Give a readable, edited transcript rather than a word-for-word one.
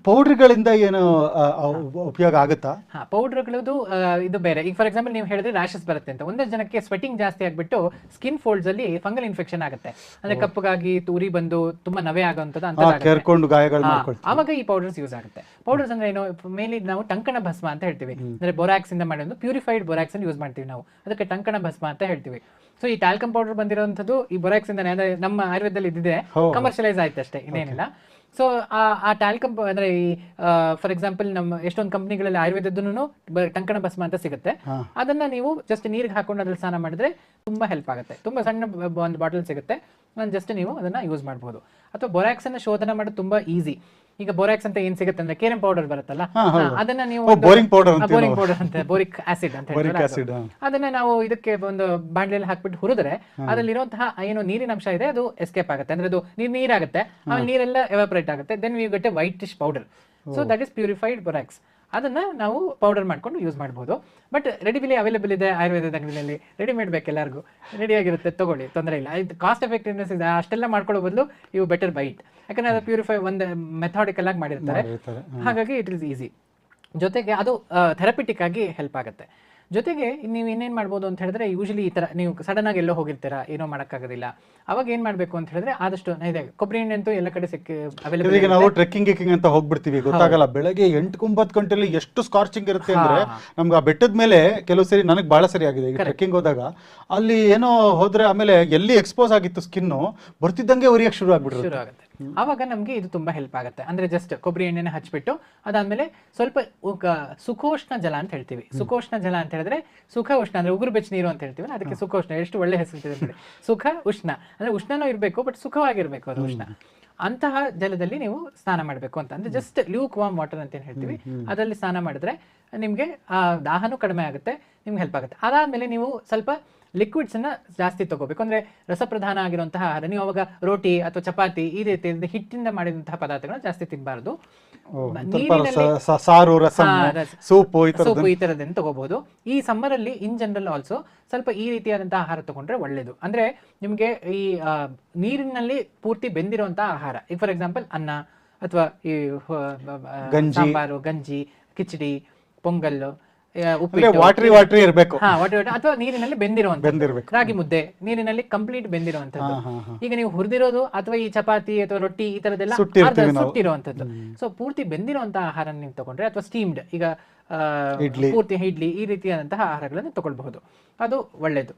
ಪೌಡರ್ಗಳಿಂದ ಏನು ಉಪಯೋಗ ಆಗುತ್ತಾ? ಪೌಡರ್ಗಳದ್ದು ಇದು ಬೇರೆ. ಈಗ ಫಾರ್ ಎಕ್ಸಾಂಪಲ್ ನೀವು ಹೇಳಿದ್ರೆ ರ್ಯಾಷಸ್ ಬರುತ್ತೆ ಅಂತ. ಒಂದಷ್ಟು ಜನಕ್ಕೆ ಸ್ವೆಟಿಂಗ್ ಜಾಸ್ತಿ ಆಗ್ಬಿಟ್ಟು ಸ್ಕಿನ್ ಫೋಲ್ಡ್ಸ್ ಅಲ್ಲಿ ಫಂಗಲ್ ಇನ್ಫೆಕ್ಷನ್ ಆಗುತ್ತೆ, ಅಂದ್ರೆ ಕಪ್ಪಗಾಗಿ ತೂರಿ ಬಂದು ತುಂಬಾ ನವೆ ಆಗುವಂಥದ್ದು ಅಂತ ಕೇರ್ಕೊಂಡು ಗಾಯಗಳು ಮಾಡ್ಕೊಳ್ತೀವಿ. ಆವಾಗ ಈ ಪೌಡರ್ಸ್ ಯೂಸ್ ಆಗುತ್ತೆ. ಪೌಡರ್ಸ್ ಅಂದ್ರೆ ಏನು, ಮೇಲಿ ನಾವು ಟಂಕಣ ಭಸ್ಮ ಅಂತ ಹೇಳ್ತೀವಿ, ಅಂದ್ರೆ ಬೋರಾಕ್ಸ್ ಇಂದ ಮಾಡಿದ್ದು ಪ್ಯೂರಿಫೈಡ್ ಬೋರಾಕ್ಸ್ ಯೂಸ್ ಮಾಡ್ತೀವಿ ನಾವು, ಅದಕ್ಕೆ ಟಂಕಣ ಭಸ್ಮ ಅಂತ ಹೇಳ್ತೀವಿ. ಸೊ ಈ ಟಾಲ್ಕಮ್ ಪೌಡರ್ ಬಂದಿರುವಂತದ್ದು ಈ ಬೋರಾಕ್ಸ್ ಇಂದಾನೆ, ಅಂದ್ರೆ ನಮ್ಮ ಆಯುರ್ವೇದದಲ್ಲಿ ಇದ್ದಿದೆ, ಕಮರ್ಷಿಯಲೈಸ್ ಆಯ್ತು ಅಷ್ಟೇ, ಇನ್ನೇನಿಲ್ಲ. ಸೊ ಆ ಟಾಲ್ಕಮ್ ಅಂದ್ರೆ ಈ ಫಾರ್ ಎಕ್ಸಾಂಪಲ್ ನಮ್ಮ ಎಷ್ಟೊಂದು ಕಂಪ್ನಿಗಳಲ್ಲಿ ಆಯುರ್ವೇದದ್ದು ಟಂಕಣ ಭಸ್ಮ ಅಂತ ಸಿಗುತ್ತೆ, ಅದನ್ನ ನೀವು ಜಸ್ಟ್ ನೀರಿಗೆ ಹಾಕೊಂಡು ಅದ್ರಲ್ಲಿ ಸ್ನಾನ ಮಾಡಿದ್ರೆ ತುಂಬಾ ಹೆಲ್ಪ್ ಆಗುತ್ತೆ. ತುಂಬಾ ಸಣ್ಣ ಒಂದು ಬಾಟಲ್ ಸಿಗುತ್ತೆ, ಜಸ್ಟ್ ನೀವು ಅದನ್ನ ಯೂಸ್ ಮಾಡಬಹುದು. ಅಥವಾ ಬೋರಾಕ್ಸ್ ಅನ್ನ ಶೋಧನ ಮಾಡೋದು ತುಂಬಾ ಈಸಿ. ಈಗ ಬೋರಾಕ್ಸ್ ಅಂತ ಏನ್ ಸಿಗುತ್ತೆ ಅಂದ್ರೆ ಕೇರಂ ಪೌಡರ್ ಬರುತ್ತಲ್ಲ, ಅದನ್ನ ನೀವು ಬೋರಿಂಗ್ ಪೌಡರ್ ಅಂತ, ಬೋರಿಕ್ ಆಸಿಡ್ ಅಂತ ಹೇಳ್ತಾರೆ, ಅದನ್ನ ನಾವು ಇದಕ್ಕೆ ಒಂದು ಬಾಂಡ್ಲಿಯಲ್ಲಿ ಹಾಕ್ಬಿಟ್ಟು ಹುರಿದ್ರೆ ಅದರಲ್ಲಿರುವಂತಹ ಏನು ನೀರಿನ ಅಂಶ ಇದೆ ಅದು ಎಸ್ಕೇಪ್ ಆಗುತ್ತೆ, ಅಂದ್ರೆ ಅದು ನೀರಾಗುತ್ತೆ, ಆಮೇಲೆ ನೀರೆಲ್ಲ ಎವಾಪರೇಟ್ ಆಗುತ್ತೆ, then we get a whitish powder. So that is purified borax. ಅದನ್ನ ನಾವು ಪೌಡರ್ ಮಾಡ್ಕೊಂಡು ಯೂಸ್ ಮಾಡಬಹುದು. ಬಟ್ ರೆಡಿಮೇಡ್ ಅವೈಲೇಬಲ್ ಇದೆ ಆಯುರ್ವೇದದ ಅಂಗಡಿಯಲ್ಲಿ, ರೆಡಿಮೇಡ್ ಬೇಕು ಎಲ್ಲರಿಗೂ, ರೆಡಿ ಆಗಿರುತ್ತೆ, ತಗೊಳ್ಳಿ, ತೊಂದರೆ ಇಲ್ಲ. ಇದು ಕಾಸ್ಟ್ ಎಫೆಕ್ಟಿವ್ನೆಸ್ ಇದೆ, ಅಷ್ಟೆಲ್ಲ ಮಾಡ್ಕೊಳ್ಳೋ ಬದಲು ಇವು ಬೆಟರ್ ಬೈ ಇಟ್, ಯಾಕಂದ್ರೆ ಅದು ಪ್ಯೂರಿಫೈ ಒಂದು ಮೆಥಾಡಿಕಲ್ ಆಗಿ ಮಾಡಿರ್ತಾರೆ, ಹಾಗಾಗಿ ಇಟ್ ಇಸ್ ಈಸಿ. ಜೊತೆಗೆ ಅದು ಥೆರಪಿಟಿಕ್ ಆಗಿ ಹೆಲ್ಪ್ ಆಗುತ್ತೆ. ಜೊತೆಗೆ ನೀವು ಇನ್ನೇನು ಮಾಡ್ಬೋದು ಅಂತ ಹೇಳಿದ್ರೆ, ಯೂಶಲಿ ಈ ಥರ ನೀವು ಸಡನ್ ಆಗಿ ಎಲ್ಲೋ ಹೋಗಿರ್ತೀರಾ, ಏನೋ ಮಾಡೋಕ್ಕಾಗೋದಿಲ್ಲ, ಅವಾಗ ಏನು ಮಾಡಬೇಕು ಅಂತ ಹೇಳಿದ್ರೆ ಆದಷ್ಟು ಇದೆ ಕೊಬ್ಬರಿ ಎಣ್ಣೆ ಅಂತೂ ಎಲ್ಲ ಕಡೆ ಅವೈಲೇಬಲ್. ಈಗ ನಾವು ಟ್ರೆಕ್ಕಿಂಗ್ ಅಂತ ಹೋಗ್ಬಿಡ್ತೀವಿ, ಗೊತ್ತಾಗಲ್ಲ, ಬೆಳಗ್ಗೆ 8-9 ಗಂಟೆಲಿ ಎಷ್ಟು ಸ್ಕಾರ್ಚಿಂಗ್ ಇರುತ್ತೆ ಅಂದ್ರೆ ನಮ್ಗೆ ಆ ಬೆಟ್ಟದ ಮೇಲೆ ಕೆಲವು ಸರಿ ನನಗೆ ಬಹಳ ಸರಿ ಆಗಿದೆ. ಈಗ ಟ್ರೆಕ್ಕಿಂಗ್ ಹೋದಾಗ ಅಲ್ಲಿ ಏನೋ ಹೋದ್ರೆ ಆಮೇಲೆ ಎಲ್ಲಿ ಎಕ್ಸ್ಪೋಸ್ ಆಗಿತ್ತು ಸ್ಕಿನ್ನು ಬರ್ತಿದ್ದಂಗೆ ಉರಿಯಕ್ಕೆ ಶುರು ಆಗ್ಬಿಡುತ್ತೆ. ಆವಾಗ ನಮ್ಗೆ ಇದು ತುಂಬಾ ಹೆಲ್ಪ್ ಆಗುತ್ತೆ. ಅಂದ್ರೆ ಜಸ್ಟ್ ಕೊಬ್ಬರಿ ಎಣ್ಣೆನ ಹಚ್ಬಿಟ್ಟು ಅದಾದ್ಮೇಲೆ ಸ್ವಲ್ಪ ಸುಖೋಷ್ಣ ಜಲ ಅಂತ ಹೇಳ್ತೀವಿ. ಸುಖೋಷ್ಣ ಜಲ ಅಂತ ಹೇಳಿದ್ರೆ ಸುಖ ಉಷ್ಣ ಅಂದ್ರೆ ಉಗುರು ಬೆಚ್ಚ ನೀರು ಅಂತ ಹೇಳ್ತೀವಿ, ಅದಕ್ಕೆ ಸುಖೋಷ್ಣ, ಎಷ್ಟು ಒಳ್ಳೆ ಹೆಸರು. ಸುಖ ಉಷ್ಣ ಅಂದ್ರೆ ಉಷ್ಣನೂ ಇರಬೇಕು, ಬಟ್ ಸುಖವಾಗಿರ್ಬೇಕು ಅದು ಉಷ್ಣ. ಅಂತಹ ಜಲದಲ್ಲಿ ನೀವು ಸ್ನಾನ ಮಾಡಬೇಕು ಅಂತ, ಅಂದ್ರೆ ಜಸ್ಟ್ ಲ್ಯೂಕ್ ವಾರ್ಮ್ ವಾಟರ್ ಅಂತ ಏನ್ ಹೇಳ್ತೀವಿ, ಅದರಲ್ಲಿ ಸ್ನಾನ ಮಾಡಿದ್ರೆ ನಿಮ್ಗೆ ಆ ದಾಹನೂ ಕಡಿಮೆ ಆಗುತ್ತೆ, ನಿಮ್ಗೆ ಹೆಲ್ಪ್ ಆಗುತ್ತೆ. ಅದಾದ್ಮೇಲೆ ನೀವು ಸ್ವಲ್ಪ ಲಿಕ್ವಿಡ್ಸ್ ಅನ್ನ ಜಾಸ್ತಿ ತಗೋಬೇಕು, ಅಂದ್ರೆ ರಸಪ್ರಧಾನ ಆಗಿರುವಂತಹ ಆಹಾರ. ನೀವು ಅವಾಗ ರೋಟಿ ಅಥವಾ ಚಪಾತಿ ಈ ರೀತಿ ಹಿಟ್ಟಿಂದ ಮಾಡಿದಂತಹ ಪದಾರ್ಥಗಳನ್ನ ಜಾಸ್ತಿ ತಿನ್ನಬಾರದು. ಸಾರು, ರಸಂ, ಸೂಪು ಈ ತರದನ್ನು ತಗೋಬಹುದು. ಈ ಸಮ್ಮರ್ ಅಲ್ಲಿ ಇನ್ ಜನರಲ್ ಆಲ್ಸೋ ಸ್ವಲ್ಪ ಈ ರೀತಿಯಾದಂತಹ ಆಹಾರ ತಗೊಂಡ್ರೆ ಒಳ್ಳೇದು. ಅಂದ್ರೆ ನಿಮ್ಗೆ ಈ ನೀರಿನಲ್ಲಿ ಪೂರ್ತಿ ಬೆಂದಿರುವಂತಹ ಆಹಾರ, ಈಗ ಫಾರ್ ಎಕ್ಸಾಂಪಲ್ ಅನ್ನ ಅಥವಾ ಈ ಸಾಂಬಾರು, ಗಂಜಿ, ಕಿಚಡಿ, ಪೊಂಗಲ್, ವಾಟರಿ ಇರಬೇಕು, ಅಥವಾ ನೀರಿನಲ್ಲಿ ಬೆಂದಿರುವಂತದ್ದು, ರಾಗಿ ಮುದ್ದೆ ನೀರಿನಲ್ಲಿ ಕಂಪ್ಲೀಟ್ ಬೆಂದಿರುವಂತದ್ದು. ಈಗ ನೀವು ಹುರಿದಿರೋದು ಅಥವಾ ಈ ಚಪಾತಿ ಅಥವಾ ರೊಟ್ಟಿ ಈ ತರದೆಲ್ಲ ಸುಟ್ಟಿರುವಂತದ್ದು. ಸೊ ಪೂರ್ತಿ ಬೆಂದಿರುವಂತಹ ಆಹಾರ ನೀವು ತಗೊಂಡ್ರೆ, ಅಥವಾ ಸ್ಟೀಮ್ಡ್, ಈಗ ಪೂರ್ತಿ ಇಡ್ಲಿ ಈ ರೀತಿಯಾದಂತಹ ಆಹಾರಗಳನ್ನು ತಗೊಳ್ಬಹುದು, ಅದು ಒಳ್ಳೇದು.